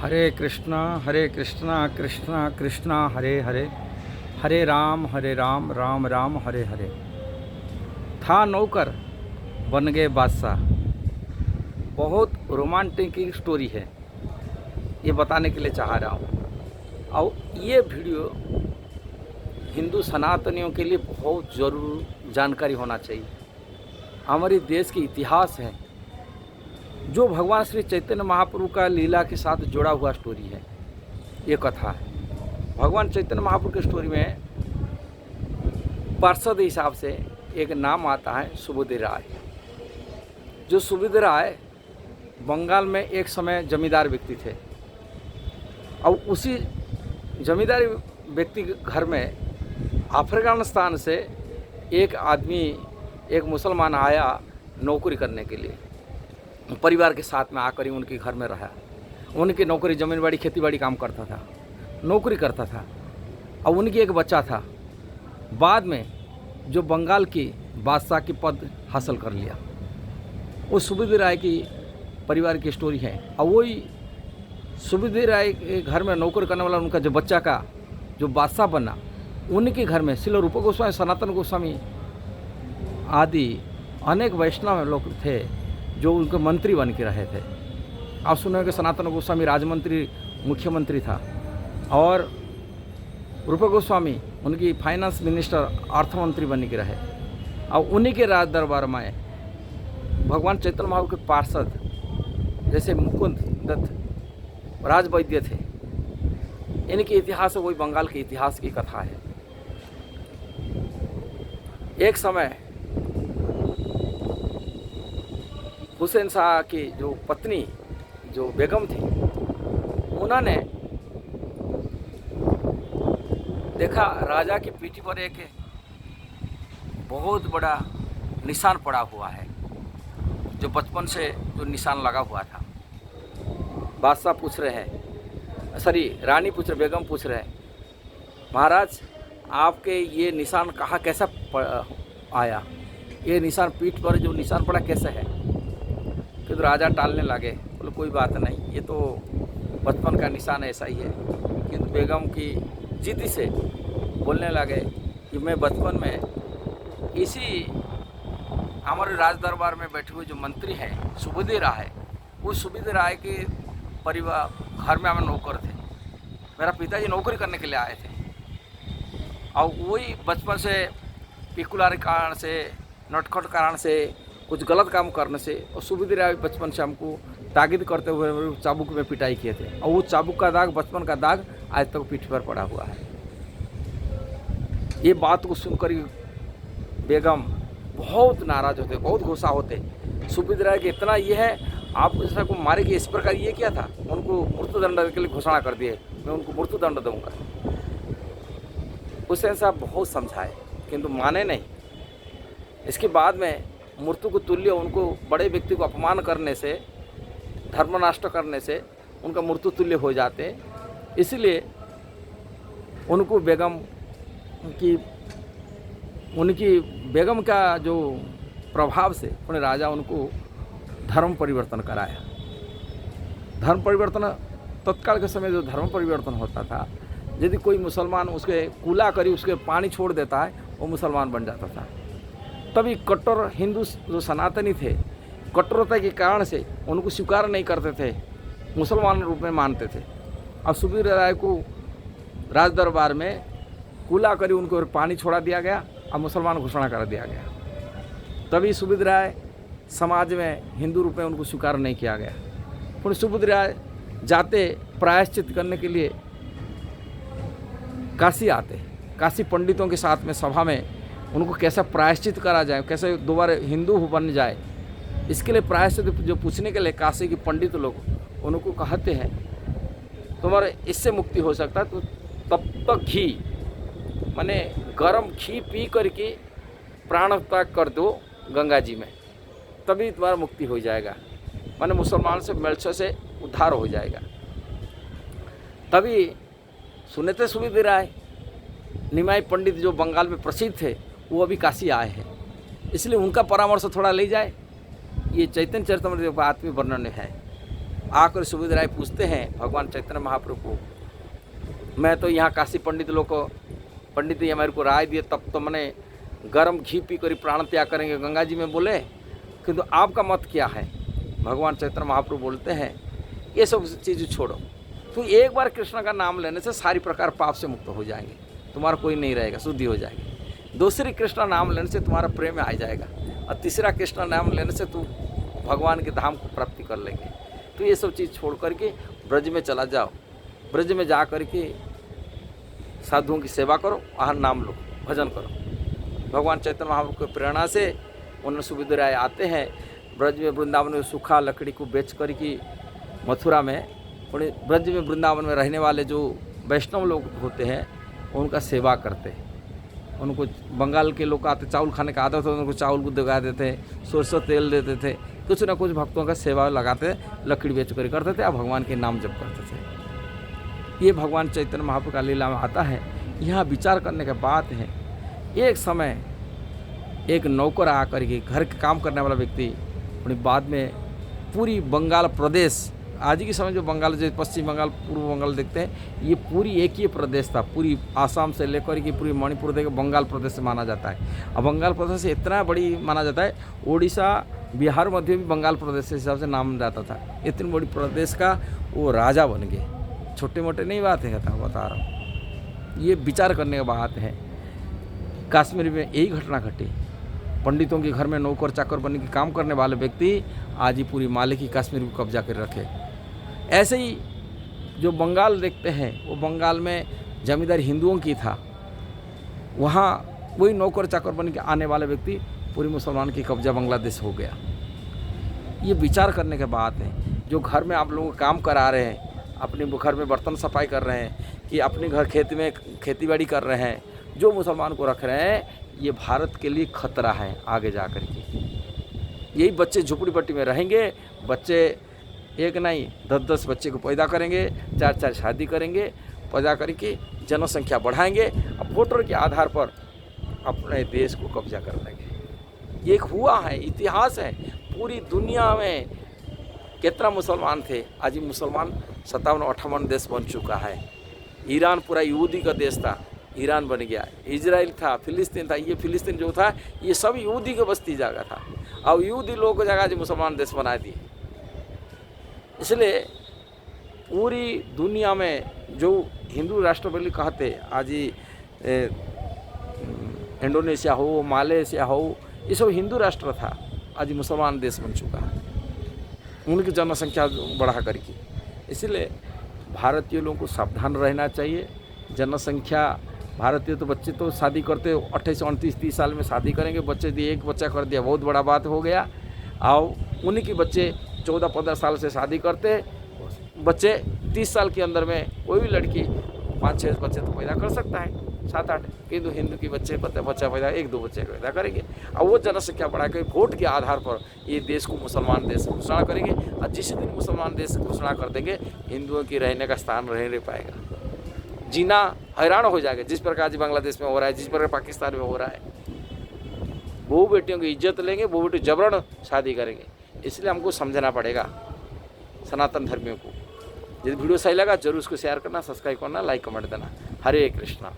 हरे कृष्णा कृष्णा कृष्णा हरे हरे, हरे राम राम राम हरे हरे। था नौकर बन गए बादशाह। बहुत रोमांटिक स्टोरी है, ये बताने के लिए चाह रहा हूँ। और ये वीडियो हिंदू सनातनियों के लिए बहुत ज़रूर जानकारी होना चाहिए। हमारे देश के इतिहास है जो भगवान श्री चैतन्य महाप्रभु का लीला के साथ जुड़ा हुआ स्टोरी है। ये कथा है भगवान चैतन्य महाप्रभु की स्टोरी में पार्षद हिसाब से एक नाम आता है सुबुद्धि राय। जो सुबुद्धि राय बंगाल में एक समय जमींदार व्यक्ति थे और उसी जमींदारी व्यक्ति के घर में अफगानिस्तान से एक आदमी, एक मुसलमान आया नौकरी करने के लिए। परिवार के साथ में आकर ही उनके घर में रहा। उनकी नौकरी ज़मीन बाड़ी खेती बाड़ी काम करता था, नौकरी करता था और उनकी एक बच्चा था। बाद में जो बंगाल की बादशाह की पद हासिल कर लिया। वो सुबुद्धि राय की परिवार की स्टोरी है। और वही सुबुद्धि राय के घर में नौकरी करने वाला उनका जो बच्चा का जो बादशाह बना, उनके घर में श्रील रूप गोस्वामी, सनातन गोस्वामी आदि अनेक वैष्णव लोग थे जो उनके मंत्री बन के रहे थे। आप सुने कि सनातन गोस्वामी राजमंत्री, मुख्यमंत्री था और रूप गोस्वामी उनकी फाइनेंस मिनिस्टर, अर्थमंत्री बन के रहे। और उन्हीं के राज दरबार में भगवान चैतन्य महाप्रभु के पार्षद जैसे मुकुंद दत्त राजवैद्य थे। इनके इतिहास वही बंगाल के इतिहास की कथा है। एक समय हुसैन शाह की जो पत्नी, जो बेगम थी, उन्होंने देखा राजा की पीठी पर एक बहुत बड़ा निशान पड़ा हुआ है, जो बचपन से जो निशान लगा हुआ था। बादशाह पूछ रहे हैं, सॉरी रानी पूछ रहे, बेगम पूछ रहे हैं, महाराज आपके ये निशान कहाँ कैसा आया? ये निशान पीठ पर जो निशान पड़ा कैसे है? तो राजा टालने लगे, बोले कोई बात नहीं, ये तो बचपन का निशान ऐसा ही है। किंतु बेगम की जिद से बोलने लगे कि मैं बचपन में इसी हमारे राज दरबार में बैठे हुए जो मंत्री हैं सुबुद्धि राय, उस सुबुद्धि राय के परिवार घर में हम नौकर थे। मेरा पिताजी नौकरी करने के लिए आए थे और वही बचपन से पिकुलर कारण से, नटखट कारण से, कुछ गलत काम करने से और सुबुद्धि राय बचपन से हमको ताकीद करते हुए चाबुक में पिटाई किए थे। और वो चाबुक का दाग, बचपन का दाग आज तक पीठ पर पड़ा हुआ है। ये बात को सुनकर बेगम बहुत नाराज होते, बहुत गुस्सा होते। सुबुद्धि राय के इतना ये है, आप इसका को मारे कि इस प्रकार ये किया था, उनको मृत्युदंड के लिए घोषणा कर दिए, मैं उनको मृत्युदंड दूंगा। हुसैन साहब बहुत समझाए किंतु माने नहीं। इसके बाद में मृत्यु को तुल्य उनको बड़े व्यक्ति को अपमान करने से, धर्म नष्ट करने से उनका मृत्यु तुल्य हो जाते। इसलिए उनको बेगम की, उनकी बेगम का जो प्रभाव से उन्हें राजा उनको धर्म परिवर्तन कराया। धर्म परिवर्तन तत्काल के समय जो धर्म परिवर्तन होता था, यदि कोई मुसलमान उसके कूला करी उसके पानी छोड़ देता है, वो मुसलमान बन जाता था। तभी कट्टर हिंदू जो सनातनी थे, कट्टरता के कारण से उनको स्वीकार नहीं करते थे, मुसलमान रूप में मानते थे। और सुबुद्धि राय को राज दरबार में कूला करी उनको पानी छोड़ा दिया गया और मुसलमान घोषणा कर दिया गया। तभी सुबुद्धि राय समाज में हिंदू रूप में उनको स्वीकार नहीं किया गया। फिर सुबुद्धि राय जाते प्रायश्चित करने के लिए काशी आते, काशी पंडितों के साथ में सभा में उनको कैसा प्रायश्चित करा जाए, कैसे दोबारा हिंदू बन जाए, इसके लिए प्रायश्चित जो पूछने के लिए काशी के पंडित लोग उनको कहते हैं तुम्हारे इससे मुक्ति हो सकता है तो तब तक घी माने गरम घी पी करके प्राण त्याग कर दो गंगा जी में, तभी तुम्हारा मुक्ति हो जाएगा, माने मुसलमान से मिलछो से उद्धार हो जाएगा। तभी सुने थे सुबुद्धि राय, निमाई पंडित जो बंगाल में प्रसिद्ध थे वो अभी काशी आए हैं, इसलिए उनका परामर्श थोड़ा ले जाए। ये चैतन्य चरितमृत आत्मीय वर्णन है। आकर सुबोध राय पूछते हैं भगवान चैतन्य महाप्रभु को, मैं तो यहाँ काशी पंडित लोग को पंडित ये मेरे को राय दिए तब तो मैंने गर्म घी पी कर प्राण त्याग करेंगे गंगा जी में बोले, किंतु आपका मत क्या है? भगवान चैतन्य महाप्रभु बोलते हैं ये सब चीज़ छोड़ो, तो एक बार कृष्ण का नाम लेने से सारी प्रकार पाप से मुक्त हो जाएंगे, तुम्हारा कोई नहीं रहेगा, शुद्धि हो जाएगी। दूसरी कृष्ण नाम लेने से तुम्हारा प्रेम आ जाएगा, और तीसरा कृष्ण नाम लेने से तुम भगवान के धाम को प्राप्ति कर लेंगे। तो ये सब चीज़ छोड़ करके ब्रज में चला जाओ, ब्रज में जा करके साधुओं की सेवा करो, वहाँ नाम लो, भजन करो। भगवान चैतन्य महाप्रभु की प्रेरणा से उन सुबोध राय आते हैं ब्रज में, वृंदावन में सूखा लकड़ी को बेच कर के मथुरा में, ब्रज में वृंदावन में रहने वाले जो वैष्णव लोग होते हैं उनका सेवा करते हैं। उनको बंगाल के लोग आते, चावल खाने का आदत होता, उनको चावल को दिखा देते, सरसों तेल देते थे, कुछ ना कुछ भक्तों का सेवा लगाते, लकड़ी बेच कर करते थे, और भगवान के नाम जप करते थे। ये भगवान चैतन्य महाप्रभु का लीला में आता है। यहाँ विचार करने की बात है, एक समय एक नौकर आकर के घर के काम करने वाला व्यक्ति अपनी बाद में पूरी बंगाल प्रदेश, आज के समय जो बंगाल, जो पश्चिम बंगाल पूर्व बंगाल देखते हैं, ये पूरी एक ही प्रदेश था, पूरी आसाम से लेकर के पूरी मणिपुर तक बंगाल प्रदेश से माना जाता है। अब बंगाल प्रदेश से इतना बड़ी माना जाता है, उड़ीसा बिहार मध्य भी बंगाल प्रदेश के हिसाब से नाम जाता था। इतनी बड़ी प्रदेश का वो राजा बन गए, छोटे मोटे नहीं बात है, बता रहा हूँ, ये विचार करने की बात है। कश्मीर में यही घटना घटी, पंडितों के घर में नौकर चाकर बनने के काम करने वाले व्यक्ति आज ही पूरी मालिकी कश्मीर को कब्जा कर रखे। ऐसे ही जो बंगाल देखते हैं, वो बंगाल में जमींदारी हिंदुओं की था, वहाँ वही नौकर चाकर बन के आने वाले व्यक्ति पूरी मुसलमान की कब्जा बांग्लादेश हो गया। ये विचार करने की बात है। जो घर में आप लोगों को काम करा रहे हैं, अपने घर में बर्तन सफाई कर रहे हैं, कि अपने घर खेत में खेती बाड़ी कर रहे हैं, जो मुसलमान को रख रहे हैं, ये भारत के लिए खतरा है आगे जा कर के। यही बच्चे झुपड़ी पट्टी में रहेंगे, बच्चे एक नहीं 10-10 बच्चे को पैदा करेंगे, 4-4 शादी करेंगे, पैदा करके जनसंख्या बढ़ाएंगे, अब वोटर के आधार पर अपने देश को कब्जा कर लेंगे। ये एक हुआ है, इतिहास है। पूरी दुनिया में कितना मुसलमान थे, आज मुसलमान 57-58 देश बन चुका है। ईरान पूरा यहूदी का देश था, ईरान बन गया। इजराइल था, फिलिस्तीन था, ये फिलिस्तीन जो था ये सब यहूदी के बस्ती जगह था। अब यहूदी लोगों को जगह आज मुसलमान देश बना दिए। इसलिए पूरी दुनिया में जो हिंदू राष्ट्र बोली कहते, आज इंडोनेशिया हो, मालयेशिया हो, ये सब हिंदू राष्ट्र था, आज मुसलमान देश बन चुका है, उनकी जनसंख्या बढ़ा करके। इसलिए भारतीय लोगों को सावधान रहना चाहिए। जनसंख्या भारतीय तो बच्चे तो शादी करते 28, 29, 30 साल में शादी करेंगे, बच्चे दिए, एक बच्चा कर दिया बहुत बड़ा बात हो गया। और उन्हीं के बच्चे 14-15 साल से शादी करते, बच्चे 30 साल के अंदर में कोई भी लड़की 5-6 बच्चे तो पैदा कर सकता है, 7-8, किंतु हिंदू के बच्चे बच्चा पैदा 1-2 बच्चे पैदा करेंगे। और वो जनसंख्या बढ़ा के वोट के आधार पर ये देश को मुसलमान देश घोषणा करेंगे। और जिस दिन मुसलमान देश घोषणा कर देंगे, हिंदुओं की रहने का स्थान नहीं पाएगा, जीना हैरान हो जाएगा। जिस प्रकार आज बांग्लादेश में हो रहा है, जिस प्रकार पाकिस्तान में हो रहा है, बहू बेटियों की इज्जत लेंगे, बहू बेटी जबरन शादी करेंगे। इसलिए हमको समझना पड़ेगा सनातन धर्मियों को। यदि वीडियो सही लगा जरूर उसको शेयर करना, सब्सक्राइब करना, लाइक कमेंट देना। हरे कृष्णा।